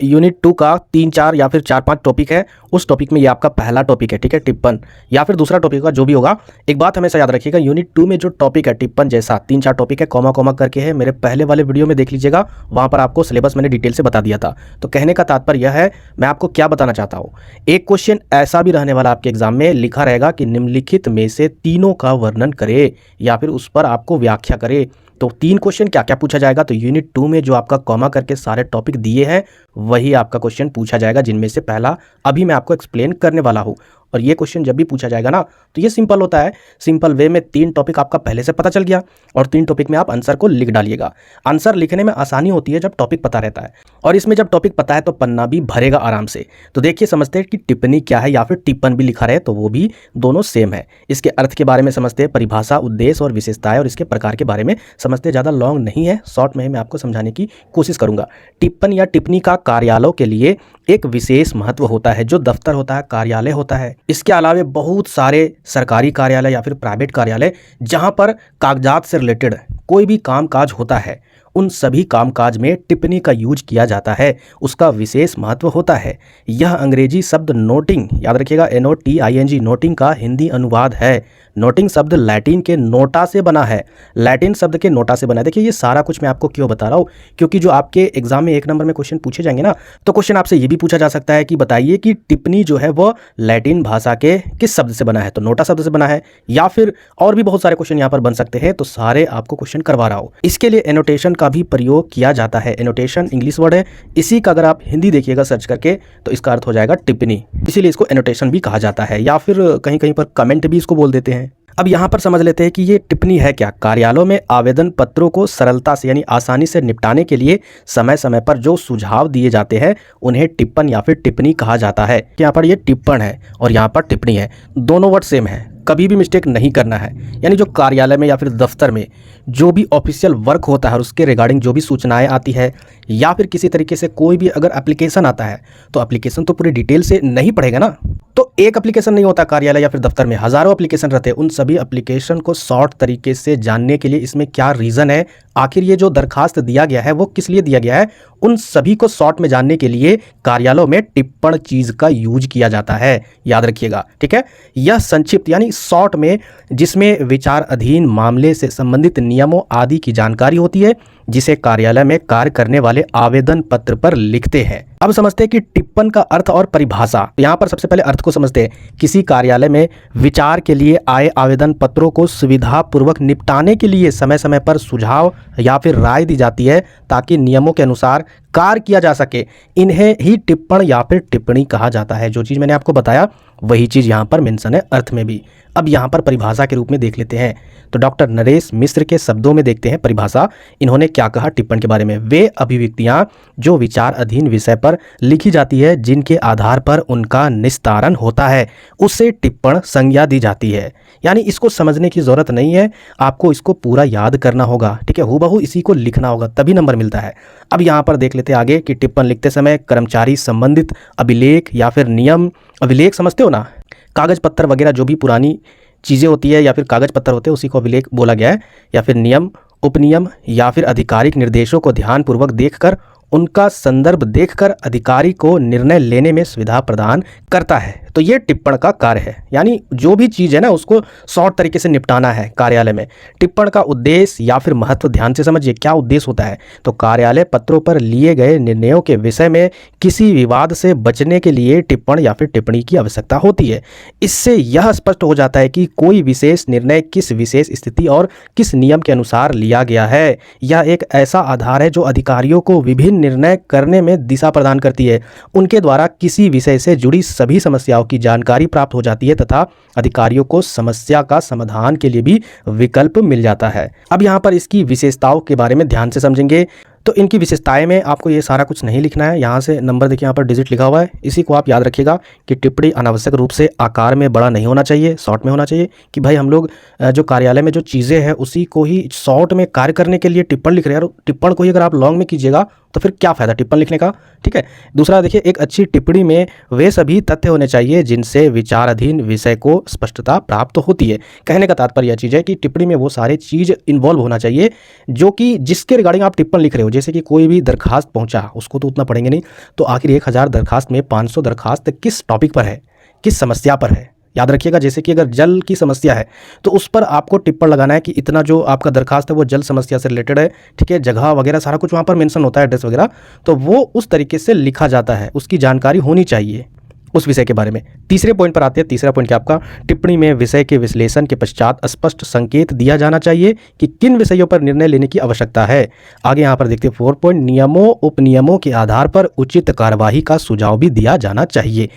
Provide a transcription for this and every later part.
Unit 2 का 3-4 या फिर 4-5 टॉपिक है, उस टॉपिक में ये आपका पहला टॉपिक है, ठीक है, टिप्पण, या फिर दूसरा टॉपिक होगा, जो भी होगा। एक बात हमेशा याद रखिएगा, यूनिट 2 में जो टॉपिक है टिप्पण जैसा 3-4 टॉपिक है, कॉमा कॉमा करके है, मेरे पहले वाले वीडियो में देख लीजिएगा, वहाँ पर आपको सिलेबस मैंने डिटेल से बता दिया था। तो कहने का तात्पर्य यह है, मैं आपको क्या बताना चाहता हूँ, एक क्वेश्चन ऐसा भी रहने वाला आपके एग्जाम में, लिखा रहेगा कि निम्नलिखित में से तीनों का वर्णन करे या फिर उस पर आपको व्याख्या करे। तो 3 क्वेश्चन क्या क्या पूछा जाएगा, तो यूनिट 2 में जो आपका कॉमा करके सारे टॉपिक दिए हैं वही आपका क्वेश्चन पूछा जाएगा, जिनमें से पहला अभी मैं आपको एक्सप्लेन करने वाला हूँ। और ये क्वेश्चन जब भी पूछा जाएगा ना, तो ये सिंपल होता है, सिंपल वे में 3 टॉपिक आपका पहले से पता चल गया और 3 टॉपिक में आप आंसर को लिख डालिएगा। आंसर लिखने में आसानी होती है जब टॉपिक पता रहता है, और इसमें जब टॉपिक पता है तो पन्ना भी भरेगा आराम से। तो देखिए, समझते हैं कि टिप्पणी क्या है या फिर टिप्पण भी लिखा रहे तो वो भी दोनों सेम है। इसके अर्थ के बारे में समझते हैं, परिभाषा, उद्देश्य और विशेषताएं और इसके प्रकार के बारे में समझते हैं। ज़्यादा लॉन्ग नहीं है, शॉर्ट में मैं आपको समझाने की कोशिश करूंगा। टिप्पण या टिप्पणी का कार्यालयों के लिए एक विशेष महत्व होता है, जो दफ्तर होता है, कार्यालय होता है। इसके अलावा बहुत सारे सरकारी कार्यालय या फिर प्राइवेट कार्यालय जहां पर कागजात से रिलेटेड कोई भी कामकाज होता है, उन सभी कामकाज में टिप्पणी का यूज किया जाता है, उसका विशेष महत्व होता है। यह अंग्रेजी शब्द नोटिंग, याद रखिएगा NOTING, नोटिंग का हिंदी अनुवाद है। नोटिंग शब्द लैटिन के नोटा से बना है, लैटिन शब्द के नोटा से बना है। देखिए, ये सारा कुछ मैं आपको क्यों बता रहा हूँ, क्योंकि जो आपके एग्जाम में 1 नंबर में क्वेश्चन पूछे जाएंगे ना, तो क्वेश्चन आपसे ये भी पूछा जा सकता है कि बताइए कि टिप्पणी जो है वो लैटिन भाषा के किस शब्द से बना है, तो नोटा शब्द से बना है, या फिर और भी बहुत सारे क्वेश्चन यहाँ पर बन सकते हैं। तो सारे आपको क्वेश्चन करवा रहा हूँ। इसके लिए एनोटेशन का भी प्रयोग किया जाता है। एनोटेशन इंग्लिश वर्ड है, इसी का अगर आप हिंदी देखिएगा सर्च करके तो इसका अर्थ हो जाएगा टिप्पणी, इसीलिए इसको एनोटेशन भी कहा जाता है, या फिर कहीं कहीं पर कमेंट भी इसको बोल देते हैं। अब यहाँ पर समझ लेते हैं कि ये टिप्पणी है क्या। कार्यालयों में आवेदन पत्रों को सरलता से यानी आसानी से निपटाने के लिए समय समय पर जो सुझाव दिए जाते हैं उन्हें टिप्पण या फिर टिप्पणी कहा जाता है। यहाँ पर ये टिप्पण है और यहाँ पर टिप्पणी है, दोनों वर्ड सेम है, कभी भी मिस्टेक नहीं करना है। यानी जो कार्यालय में या फिर दफ्तर में जो भी ऑफिशियल वर्क होता है और उसके रिगार्डिंग जो भी सूचनाएं आती है, या फिर किसी तरीके से कोई भी अगर एप्लीकेशन आता है, तो एप्लीकेशन तो पूरी डिटेल से नहीं पढ़ेगा ना। तो एक एप्लीकेशन नहीं होता कार्यालय या फिर दफ्तर में, हजारों एप्लीकेशन रहते हैं। उन सभी एप्लीकेशन को शॉर्ट तरीके से जानने के लिए इसमें क्या रीज़न है, आखिर ये जो दरखास्त दिया गया है वो किस लिए दिया गया है, उन सभी को शॉर्ट में जानने के लिए कार्यालयों में टिप्पण चीज का यूज किया जाता है, याद रखिएगा, ठीक है। यह संक्षिप्त यानी शॉर्ट में, जिसमें विचार अधीन मामले से संबंधित नियमों आदि की जानकारी होती है, जिसे कार्यालय में कार्य करने वाले आवेदन पत्र पर लिखते हैं। अब समझते हैं कि टिप्पण का अर्थ और परिभाषा। तो यहाँ पर सबसे पहले अर्थ को समझते हैं। किसी कार्यालय में विचार के लिए आए आवेदन पत्रों को सुविधापूर्वक निपटाने के लिए समय समय पर सुझाव या फिर राय दी जाती है, ताकि नियमों के अनुसार कार्य किया जा सके। इन्हें ही टिप्पण या फिर टिप्पणी कहा जाता है। जो चीज़ मैंने आपको बताया वही चीज़ यहाँ पर मेंशन है अर्थ में भी। अब यहाँ पर परिभाषा के रूप में देख लेते हैं। तो डॉक्टर नरेश मिश्र के शब्दों में देखते हैं परिभाषा। इन्होंने क्या कहा टिप्पण के बारे में। वे अभिव्यक्तियाँ जो विचार अधीन विषय पर लिखी जाती है, जिनके आधार पर उनका निस्तारण होता है, उससे टिप्पण संज्ञा दी जाती है। यानी इसको समझने की ज़रूरत नहीं है, आपको इसको पूरा याद करना होगा, ठीक है। हूबहू इसी को लिखना होगा, तभी नंबर मिलता है। अब यहाँ पर देख लेते हैं आगे कि टिप्पण लिखते समय कर्मचारी संबंधित अभिलेख या फिर नियम, अभिलेख समझते हो ना, कागज पत्तर वगैरह जो भी पुरानी चीज़ें होती है या फिर कागज पत्तर होते हैं, उसी को अभिलेख बोला गया है। या फिर नियम, उपनियम या फिर आधिकारिक निर्देशों को ध्यानपूर्वक देखकर, उनका संदर्भ देखकर अधिकारी को निर्णय लेने में सुविधा प्रदान करता है। तो ये टिप्पण का कार्य है। यानी जो भी चीज़ है ना, उसको शॉर्ट तरीके से निपटाना है कार्यालय में। टिप्पण का उद्देश्य या फिर महत्व ध्यान से समझिए, क्या उद्देश्य होता है। तो कार्यालय पत्रों पर लिए गए निर्णयों के विषय में किसी विवाद से बचने के लिए टिप्पण या फिर टिप्पणी की आवश्यकता होती है। इससे यह स्पष्ट हो जाता है कि कोई विशेष निर्णय किस विशेष स्थिति और किस नियम के अनुसार लिया गया है। यह एक ऐसा आधार है जो अधिकारियों को विभिन्न निर्णय करने में दिशा प्रदान करती है। उनके द्वारा किसी विषय से जुड़ी सभी समस्याओं की जानकारी प्राप्त हो जाती है तथा अधिकारियों को समस्या का समाधान के लिए भी विकल्प मिल जाता है। अब यहाँ पर इसकी विशेषताओं के बारे में ध्यान से समझेंगे। तो इनकी विशेषताएं में आपको ये सारा कुछ नहीं लिखना है। यहाँ से नंबर देखिए, यहाँ पर डिजिट लिखा हुआ है, इसी को आप याद रखिएगा कि टिप्पणी अनावश्यक रूप से आकार में बड़ा नहीं होना चाहिए, शॉर्ट में होना चाहिए। कि भाई हम लोग जो कार्यालय में जो चीज़ें हैं उसी को ही शॉर्ट में कार्य करने के लिए टिप्पण लिख रहे हैं, और टिप्पण को ही अगर आप लॉन्ग में कीजिएगा तो फिर क्या फ़ायदा टिप्पण लिखने का, ठीक है। दूसरा देखिए, एक अच्छी टिप्पणी में वे सभी तथ्य होने चाहिए जिनसे विचाराधीन विषय को स्पष्टता प्राप्त होती है। कहने का तात्पर्य यह चीज़ है कि टिप्पणी में वो सारे चीज़ इन्वॉल्व होना चाहिए जो कि जिसके रिगार्डिंग आप टिप्पण लिख रहे हो। जैसे कि कोई भी दरखास्त पहुंचा, उसको तो उतना पढ़ेंगे नहीं, तो आखिर 1000 दरखास्त में 500 दरखास्त किस टॉपिक पर है, किस समस्या पर है। याद रखिएगा, जैसे कि अगर जल की समस्या है तो उस पर आपको टिप्पण लगाना है कि इतना जो आपका दरखास्त है वो जल समस्या से रिलेटेड है, ठीक है। जगह वगैरह सारा कुछ वहाँ पर मेंशन होता है, एड्रेस वगैरह, तो वो उस तरीके से लिखा जाता है, उसकी जानकारी होनी चाहिए उस विषय के बारे में। तीसरे पॉइंट पर आते हैं। तीसरा पॉइंट क्या आपका, टिप्पणी में विषय के विश्लेषण के पश्चात स्पष्ट संकेत दिया जाना चाहिए कि किन विषयों पर निर्णय लेने की आवश्यकता है। आगे यहाँ पर देखते हैं 4 पॉइंट, नियमों उपनियमों के आधार पर उचित कार्यवाही का सुझाव भी दिया जाना चाहिए।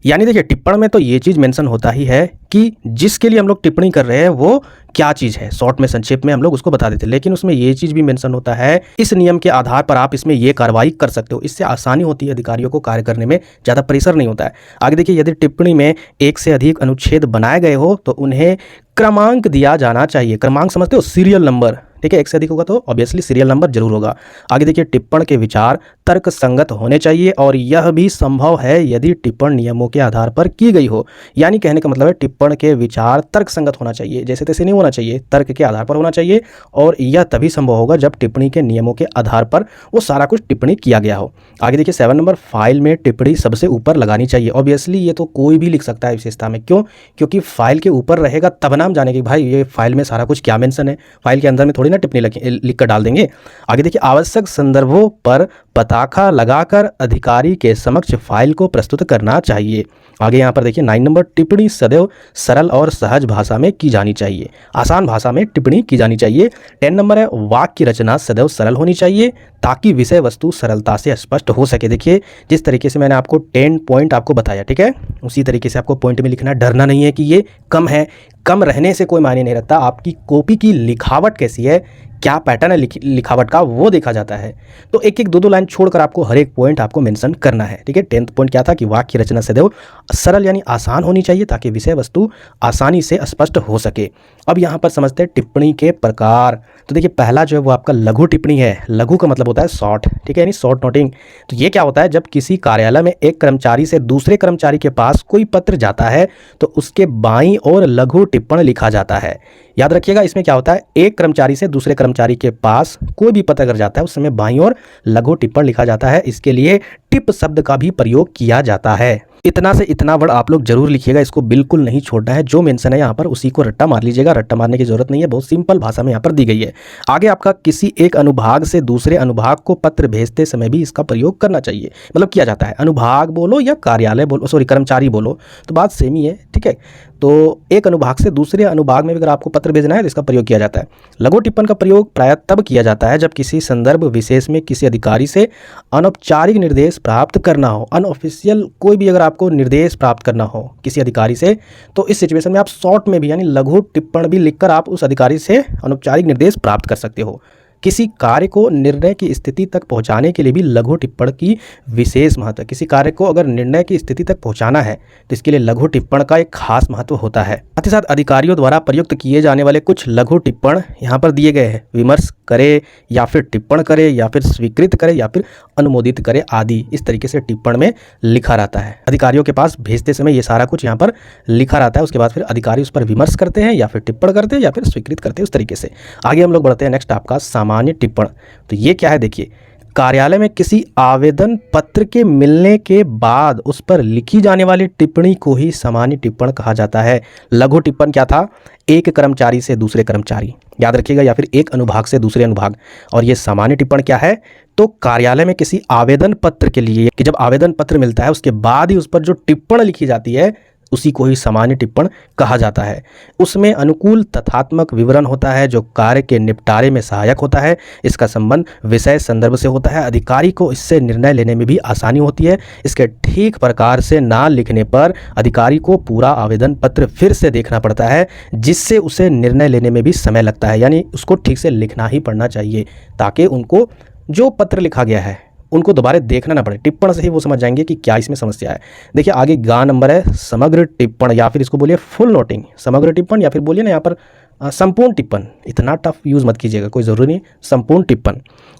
यानी देखिए, टिप्पण में तो ये चीज़ मेंशन होता ही है कि जिसके लिए हम लोग टिप्पणी कर रहे हैं वो क्या चीज़ है, शॉर्ट में संक्षेप में हम लोग उसको बता देते हैं, लेकिन उसमें ये चीज़ भी मेंशन होता है इस नियम के आधार पर आप इसमें ये कार्रवाई कर सकते हो। इससे आसानी होती है अधिकारियों को कार्य करने में, ज़्यादा प्रेशर नहीं होता है। आगे देखिए, यदि टिप्पणी में एक से अधिक अनुच्छेद बनाए गए हो तो उन्हें क्रमांक दिया जाना चाहिए। क्रमांक समझते हो, सीरियल नंबर, ठीक है। एक से अधिक होगा तो ऑब्वियसली सीरियल नंबर जरूर होगा। आगे देखिए, टिप्पण के विचार तर्क संगत होने चाहिए और यह भी संभव है यदि टिप्पण नियमों के आधार पर की गई हो। यानी कहने का मतलब है टिप्पण के विचार तर्क संगत होना चाहिए, जैसे तैसे नहीं होना चाहिए, तर्क के आधार पर होना चाहिए। और यह तभी संभव होगा जब टिप्पणी के नियमों के आधार पर वो सारा कुछ टिप्पणी किया गया हो। आगे देखिए 7 नंबर, फाइल में टिप्पणी सबसे ऊपर लगानी चाहिए। ऑब्वियसली ये तो कोई भी लिख सकता है विशेषता में, क्यों? क्योंकि फाइल के ऊपर रहेगा तब नाम जाने कि भाई ये फाइल में सारा कुछ क्या मेंशन है। फाइल के अंदर में थोड़ी ना टिप्पणी लिख कर डाल देंगे। आगे देखिए, आवश्यक संदर्भों पर पताका लगाकर अधिकारी के समक्ष फाइल को प्रस्तुत करना चाहिए। आगे यहाँ पर देखिए 9 नंबर, टिप्पणी सदैव सरल और सहज भाषा में की जानी चाहिए, आसान भाषा में टिप्पणी की जानी चाहिए। 10 नंबर है, वाक्य की रचना सदैव सरल होनी चाहिए ताकि विषय वस्तु सरलता से स्पष्ट हो सके। देखिए, जिस तरीके से मैंने आपको 10 पॉइंट आपको बताया, ठीक है, उसी तरीके से आपको पॉइंट में लिखना है। डरना नहीं है कि ये कम है, कम रहने से कोई मायने नहीं रखता। आपकी कॉपी की लिखावट कैसी है, क्या पैटर्न है लिखावट का, वो देखा जाता है। तो एक एक 2-2 लाइन छोड़कर आपको हर एक पॉइंट आपको मेंशन करना है, ठीक है। 10th पॉइंट क्या था कि वाक्य की रचना सदैव सरल यानी आसान होनी चाहिए ताकि विषय वस्तु आसानी से स्पष्ट हो सके। अब यहाँ पर समझते हैं टिप्पणी के प्रकार। तो देखिए, पहला जो है वो आपका लघु टिप्पणी है। लघु का मतलब होता है शॉर्ट, ठीक है, यानी शॉर्ट नोटिंग। तो ये क्या होता है, जब किसी कार्यालय में एक कर्मचारी से दूसरे कर्मचारी के पास कोई पत्र जाता है तो उसके बाईं ओर लघु टिप्पण लिखा जाता है। याद रखिएगा, इसमें क्या होता है, एक कर्मचारी से दूसरे कर्मचारी के पास कोई भी पत्र अगर जाता है उस समय बाईं ओर लघु टिप्पण लिखा जाता है। इसके लिए टिप शब्द का भी प्रयोग किया जाता है। इतना से इतना वर्ड आप लोग जरूर लिखिएगा, इसको बिल्कुल नहीं छोड़ना है। जो मेंशन है यहाँ पर उसी को रट्टा मार लीजिएगा, रट्टा मारने की जरूरत नहीं है, बहुत सिंपल भाषा में यहाँ पर दी गई है। आगे आपका किसी एक अनुभाग से दूसरे अनुभाग को पत्र भेजते समय भी इसका प्रयोग करना चाहिए, मतलब किया जाता है। अनुभाग बोलो या कार्यालय बोलो, सॉरी कर्मचारी बोलो, तो बात सेम ही है, ठीक है। तो एक अनुभाग से दूसरे अनुभाग में अगर आपको पत्र भेजना है तो इसका प्रयोग किया जाता है। लघु टिप्पण का प्रयोग प्रायः तब किया जाता है जब किसी संदर्भ विशेष में किसी अधिकारी से अनौपचारिक निर्देश प्राप्त करना हो। अनऑफिशियल कोई भी अगर आपको निर्देश प्राप्त करना हो किसी अधिकारी से, तो इस सिचुएशन में आप शॉर्ट में भी यानी लघु टिप्पण भी लिखकर आप उस अधिकारी से अनौपचारिक निर्देश प्राप्त कर सकते हो। किसी कार्य को निर्णय की स्थिति तक पहुंचाने के लिए भी लघु टिप्पण की विशेष महत्व है। किसी कार्य को अगर निर्णय की स्थिति तक पहुंचाना है तो इसके लिए लघु टिप्पण का एक खास महत्व होता है। साथ ही साथ अधिकारियों द्वारा प्रयुक्त किए जाने वाले कुछ लघु टिप्पण यहाँ पर दिए गए हैं। विमर्श करे या फिर टिप्पण करे या फिर स्वीकृत करे या फिर अनुमोदित करे आदि, इस तरीके से टिप्पण में लिखा रहता है। अधिकारियों के पास भेजते समय ये सारा कुछ यहाँ पर लिखा रहता है। उसके बाद फिर अधिकारी उस पर विमर्श करते हैं या फिर टिप्पण करते हैं या फिर स्वीकृत करते हैं, उस तरीके से। आगे हम लोग बढ़ते हैं नेक्स्ट आपका सामान्य टिप्पण। तो ये क्या है, देखिए, कार्यालय में किसी आवेदन पत्र के मिलने के बाद उस पर लिखी जाने वाली टिप्पणी को ही सामान्य टिप्पण कहा जाता है। लघु टिप्पण क्या था, एक कर्मचारी से दूसरे कर्मचारी, याद रखिएगा, या फिर एक अनुभाग से दूसरे अनुभाग। और ये सामान्य टिप्पण क्या है, तो कार्यालय में किसी आवेदन पत्र के लिए कि जब आवेदन पत्र मिलता है उसके बाद ही उस पर जो टिप्पण लिखी जाती है उसी को ही सामान्य टिप्पण कहा जाता है। उसमें अनुकूल तथ्यात्मक विवरण होता है जो कार्य के निपटारे में सहायक होता है। इसका संबंध विषय संदर्भ से होता है। अधिकारी को इससे निर्णय लेने में भी आसानी होती है। इसके ठीक प्रकार से ना लिखने पर अधिकारी को पूरा आवेदन पत्र फिर से देखना पड़ता है, जिससे उसे निर्णय लेने में भी समय लगता है। यानी उसको ठीक से लिखना ही पड़ना चाहिए ताकि उनको जो पत्र लिखा गया है उनको दोबारा देखना ना पड़े। टिप्पण से ही वो समझ जाएंगे कि क्या इसमें समस्या है। देखिए, आगे गा नंबर है समग्र टिप्पण, या फिर इसको बोलिए फुल नोटिंग। समग्र टिप्पण या फिर बोलिए ना यहाँ पर संपूर्ण टिप्पण, इतना टफ यूज़ मत कीजिएगा, कोई ज़रूरी नहीं। संपूर्ण टिप्पण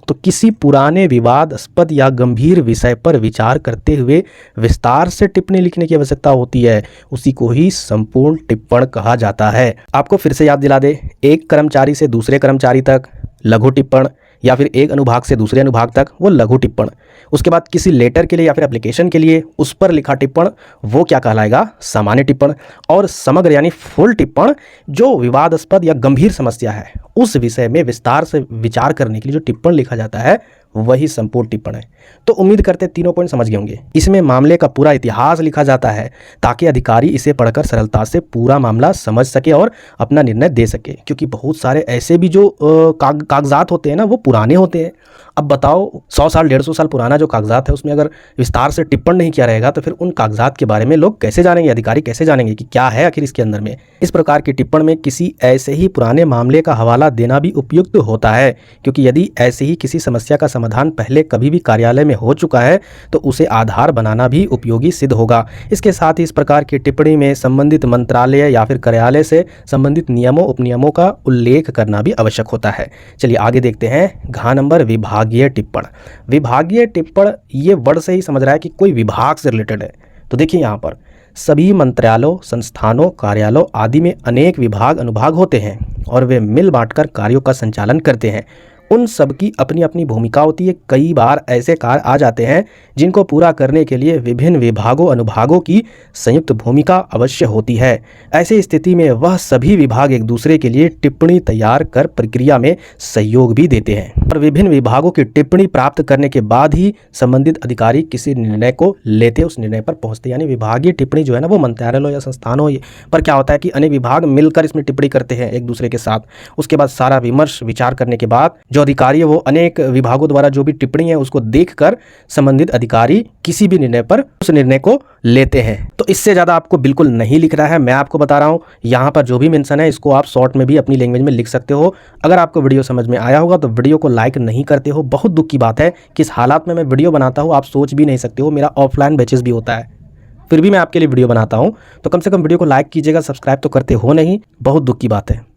तो किसी पुराने विवादास्पद या गंभीर विषय पर विचार करते हुए विस्तार से टिप्पणी लिखने की आवश्यकता होती है, उसी को ही संपूर्ण टिप्पण कहा जाता है। आपको फिर से याद दिला दे, एक कर्मचारी से दूसरे कर्मचारी तक लघु टिप्पण, या फिर एक अनुभाग से दूसरे अनुभाग तक वो लघु टिप्पण। उसके बाद किसी लेटर के लिए या फिर एप्लीकेशन के लिए उस पर लिखा टिप्पण वो क्या कहलाएगा, सामान्य टिप्पण। और समग्र यानी फुल टिप्पण जो विवादास्पद या गंभीर समस्या है उस विषय में विस्तार से विचार करने के लिए जो टिप्पण लिखा जाता है वही संपूर्ण टिप्पण है। तो उम्मीद करते 3 पॉइंट समझ गए होंगे। इसमें मामले का पूरा इतिहास लिखा जाता है ताकि अधिकारी इसे पढ़कर सरलता से पूरा मामला समझ सके और अपना निर्णय दे सके, क्योंकि बहुत सारे ऐसे भी जो कागजात होते हैं ना वो पुराने होते हैं। अब बताओ 100 साल 150 साल पुराना जो कागजात है उसमें अगर विस्तार से टिप्पण नहीं किया रहेगा तो फिर उन कागजात के बारे में लोग कैसे जानेंगे, अधिकारी कैसे जानेंगे कि क्या है आखिर इसके अंदर में। इस प्रकार के टिप्पण में किसी ऐसे ही पुराने मामले का हवाला देना भी उपयुक्त होता है, क्योंकि यदि ऐसे ही किसी समस्या का समाधान पहले कभी भी कार्यालय में हो चुका है तो उसे आधार बनाना भी उपयोगी सिद्ध होगा। इसके साथ ही इस प्रकार की टिप्पणी में संबंधित मंत्रालय या फिर कार्यालय से संबंधित नियमों उपनियमों का उल्लेख करना भी आवश्यक होता है। चलिए आगे देखते हैं। घ नंबर विभागीय टिप्पण। विभागीय टिप्पण ये वर्ड से ही समझ रहा है कि कोई विभाग से रिलेटेड है। तो देखिए यहाँ पर सभी मंत्रालयों, संस्थानों, कार्यालयों आदि में अनेक विभाग अनुभाग होते हैं और वे मिल बांटकर कार्यों का संचालन करते हैं। उन सब की अपनी अपनी भूमिका होती है। कई बार ऐसे कार्य आ जाते हैं जिनको पूरा करने के लिए विभिन्न विभागों अनुभागों की संयुक्त भूमिका अवश्य होती है। ऐसी स्थिति में वह सभी विभाग एक दूसरे के लिए टिप्पणी तैयार कर प्रक्रिया में सहयोग भी देते हैं और विभिन्न विभागों की टिप्पणी प्राप्त करने के बाद ही संबंधित अधिकारी किसी निर्णय को लेते उस निर्णय पर पहुंचते। यानी विभागीय टिप्पणी जो है ना वो मंत्रालयों या संस्थानों पर क्या होता है कि अनेक विभाग मिलकर इसमें टिप्पणी करते हैं एक दूसरे के साथ। उसके बाद सारा विमर्श विचार करने के बाद जो अधिकारी है वो अनेक विभागों द्वारा जो भी टिप्पणी है उसको देखकर संबंधित अधिकारी किसी भी निर्णय पर उस निर्णय को लेते हैं। तो इससे ज़्यादा आपको बिल्कुल नहीं लिखना है, मैं आपको बता रहा हूँ। यहाँ पर जो भी मेंशन है इसको आप शॉर्ट में भी अपनी लैंग्वेज में लिख सकते हो। अगर आपको वीडियो समझ में आया होगा तो वीडियो को लाइक नहीं करते हो, बहुत दुख की बात है। किस हालात में मैं वीडियो बनाता हूँ आप सोच भी नहीं सकते हो। मेरा ऑफलाइन बैचेस भी होता है, फिर भी मैं आपके लिए वीडियो बनाता हूँ। तो कम से कम वीडियो को लाइक कीजिएगा, सब्सक्राइब तो करते हो नहीं, बहुत दुख की बात है।